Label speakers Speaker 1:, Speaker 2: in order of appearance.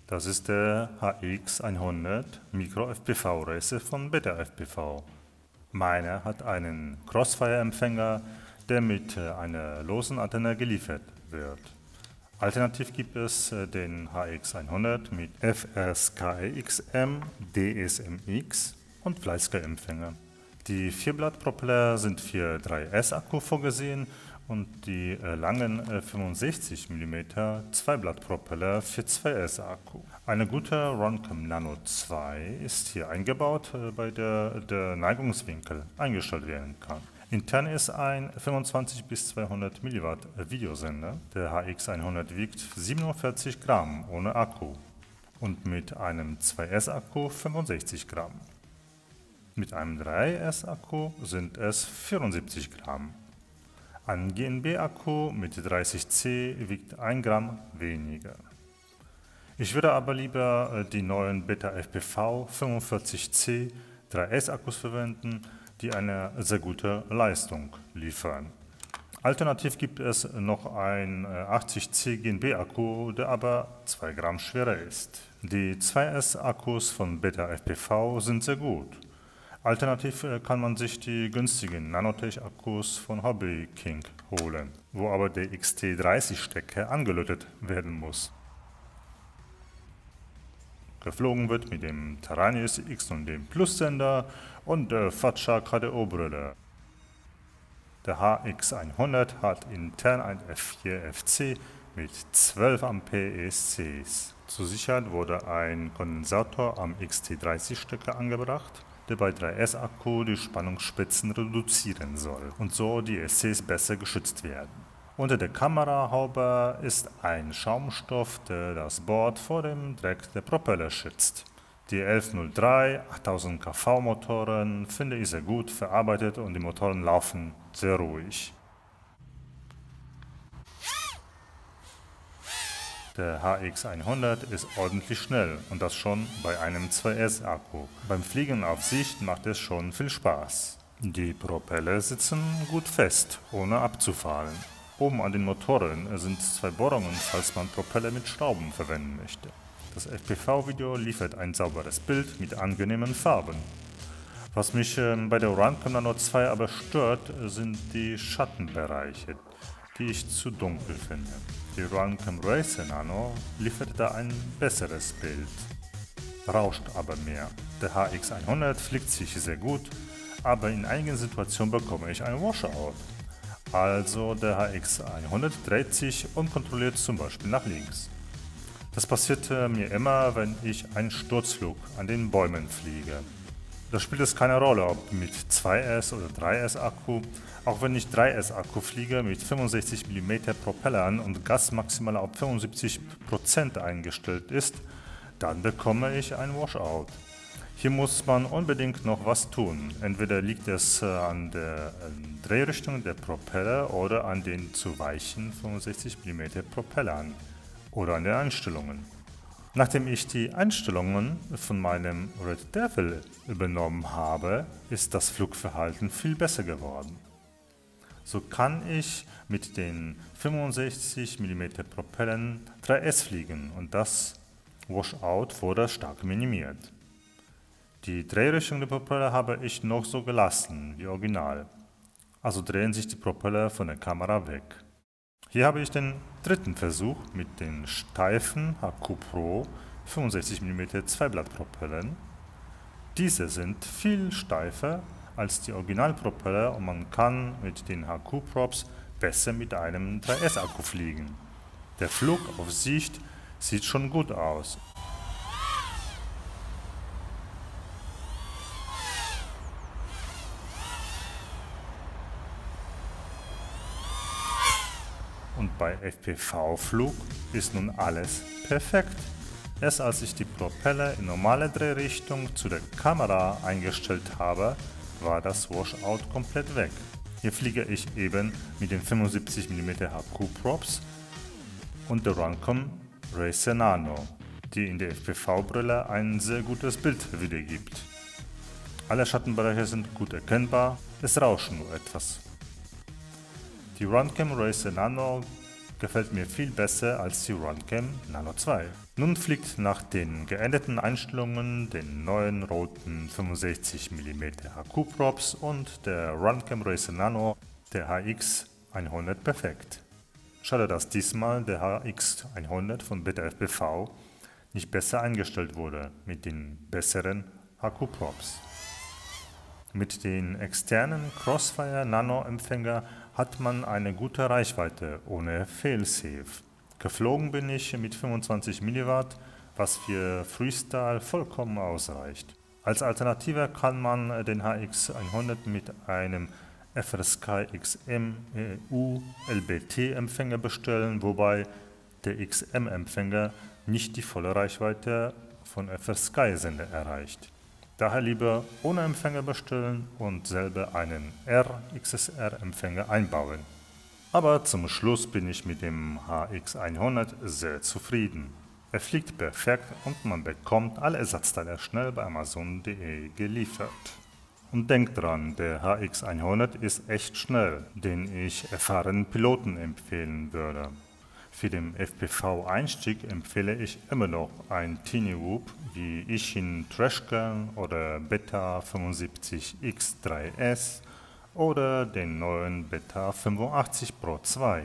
Speaker 1: Das ist der HX100 Micro FPV Racer von Beta FPV. Meiner hat einen Crossfire-Empfänger, der mit einer losen Antenne geliefert wird. Alternativ gibt es den HX100 mit FSKXM, DSMX und Fleißker-Empfänger. Die 4-Blatt-Propeller sind für 3S-Akku vorgesehen und die langen 65 mm 2-Blatt-Propeller für 2S-Akku. Eine gute Runcam Nano 2 ist hier eingebaut, bei der der Neigungswinkel eingestellt werden kann. Intern ist ein 25 bis 200 mW Videosender. Der HX100 wiegt 47 Gramm ohne Akku und mit einem 2S-Akku 65 Gramm. Mit einem 3S-Akku sind es 74 Gramm. Ein GNB-Akku mit 30C wiegt 1 Gramm weniger. Ich würde aber lieber die neuen Beta FPV 45C 3S-Akkus verwenden, die eine sehr gute Leistung liefern. Alternativ gibt es noch einen 80C GNB-Akku, der aber 2 Gramm schwerer ist. Die 2S-Akkus von Beta FPV sind sehr gut. Alternativ kann man sich die günstigen Nanotech-Akkus von Hobby King holen, wo aber der XT30-Stecker angelötet werden muss. Geflogen wird mit dem Taranis X und dem Plus-Sender und der Fatscha KDO-Brille. Der HX100 hat intern ein F4 FC mit 12 Ampere ESCs. Zur Sicherheit wurde ein Kondensator am XT30-Stecker angebracht, der bei 3S-Akku die Spannungsspitzen reduzieren soll und so die ESCs besser geschützt werden. Unter der Kamerahaube ist ein Schaumstoff, der das Board vor dem Dreck der Propeller schützt. Die 1103 8000 kV Motoren finde ich sehr gut verarbeitet und die Motoren laufen sehr ruhig. Der HX100 ist ordentlich schnell und das schon bei einem 2S-Akku. Beim Fliegen auf Sicht macht es schon viel Spaß. Die Propeller sitzen gut fest, ohne abzufallen. Oben an den Motoren sind 2 Bohrungen, falls man Propeller mit Schrauben verwenden möchte. Das FPV-Video liefert ein sauberes Bild mit angenehmen Farben. Was mich bei der Runcam Nano 2 aber stört, sind die Schattenbereiche, die ich zu dunkel finde. Die Runcam Racer Nano liefert da ein besseres Bild, rauscht aber mehr. Der HX100 fliegt sich sehr gut, aber in einigen Situationen bekomme ich ein Washout. Also der HX100 dreht sich unkontrolliert zum Beispiel nach links. Das passiert mir immer, wenn ich einen Sturzflug an den Bäumen fliege. Da spielt es keine Rolle, ob mit 2S oder 3S Akku. Auch wenn ich 3S Akku fliege mit 65 mm Propellern und Gas maximal auf 75% eingestellt ist, dann bekomme ich ein Washout. Hier muss man unbedingt noch was tun. Entweder liegt es an der Drehrichtung der Propeller oder an den zu weichen 65 mm Propellern oder an den Einstellungen. Nachdem ich die Einstellungen von meinem Red Devil übernommen habe, ist das Flugverhalten viel besser geworden. So kann ich mit den 65 mm Propellern 3S fliegen und das Washout wurde stark minimiert. Die Drehrichtung der Propeller habe ich noch so gelassen wie original, also drehen sich die Propeller von der Kamera weg. Hier habe ich den dritten Versuch mit den steifen HQ Pro 65 mm 2-Blatt-Propellern. Diese sind viel steifer als die Originalpropeller und man kann mit den HQ Props besser mit einem 3S-Akku fliegen. Der Flug auf Sicht sieht schon gut aus. Und bei FPV-Flug ist nun alles perfekt. Erst als ich die Propeller in normale Drehrichtung zu der Kamera eingestellt habe, war das Washout komplett weg. Hier fliege ich eben mit den 75 mm HQ Props und der Runcam Racer Nano, die in der FPV-Brille ein sehr gutes Bild wiedergibt. Alle Schattenbereiche sind gut erkennbar, es rauscht nur etwas. Die Runcam Racer Nano gefällt mir viel besser als die Runcam Nano 2. Nun fliegt nach den geänderten Einstellungen, den neuen roten 65 mm HQ-Props und der Runcam Racer Nano der HX100 perfekt. Schade, dass diesmal der HX100 von Beta FPV nicht besser eingestellt wurde mit den besseren HQ-Props. Mit den externen Crossfire Nano Empfänger hat man eine gute Reichweite ohne Failsafe. Geflogen bin ich mit 25 mW, was für Freestyle vollkommen ausreicht. Als Alternative kann man den HX100 mit einem FrSky XM EU LBT Empfänger bestellen, wobei der XM Empfänger nicht die volle Reichweite von FrSky Sender erreicht. Daher lieber ohne Empfänger bestellen und selber einen RXSR-Empfänger einbauen. Aber zum Schluss bin ich mit dem HX100 sehr zufrieden. Er fliegt perfekt und man bekommt alle Ersatzteile schnell bei Amazon.de geliefert. Und denkt dran, der HX100 ist echt schnell, den ich erfahrenen Piloten empfehlen würde. Für den FPV-Einstieg empfehle ich immer noch ein Tiny-Whoop wie Ishin Trashcan oder Beta 75X3S oder den neuen Beta 85 Pro 2.